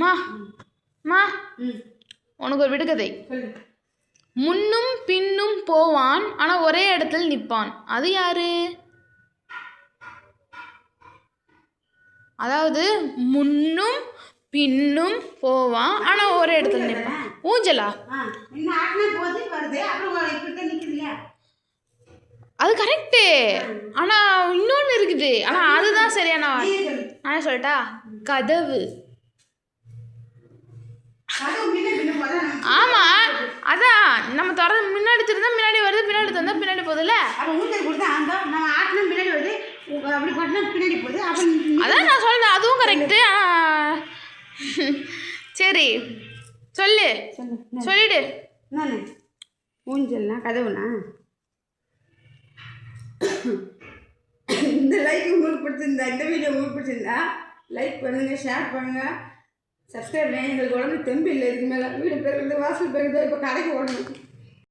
மா மா உனக்கு ஒரு விடுகதை. முன்னும் பின்னும் போவான் ஆனால் ஒரே இடத்துல நிற்பான். அது யாரு? அதாவது முன்னும் பின்னும் போவான் ஆனால் ஒரே இடத்துல நிற்பான். ஊஞ்சலா? அது கரெக்டு. ஆனால் இன்னொன்று இருக்குது. ஆனால் அதுதான் சரியான நான் சொல்லட்டா? கதவு. ஆமாம், அதான் நம்ம திறந்து முன்னாடி திறந்தா முன்னாடி வருது, பின்னாடி திறந்தா பின்னாடி போகுதுல்ல. அதான் நான் சொல்றேன், அதுவும் கரெக்டு. சரி சொல்லு, சொல்லிடு. ஊஞ்சல்னா கதவுனா? இந்த லைக் உங்களுக்கு பிடிச்சிருந்தா, இந்த வீடியோ உங்களுக்கு பிடிச்சிருந்தா லைக் பண்ணுங்கள், ஷேர் பண்ணுங்கள், சப்ஸ்கிரைப் பண்ணுங்கள். எங்களுக்கு உடம்பு தெம்பு இல்லை. இதுக்கு மேலே வீடு பெருகுது, வாசல் பெருகுது, இப்போ கடைக்கு ஓடணும்.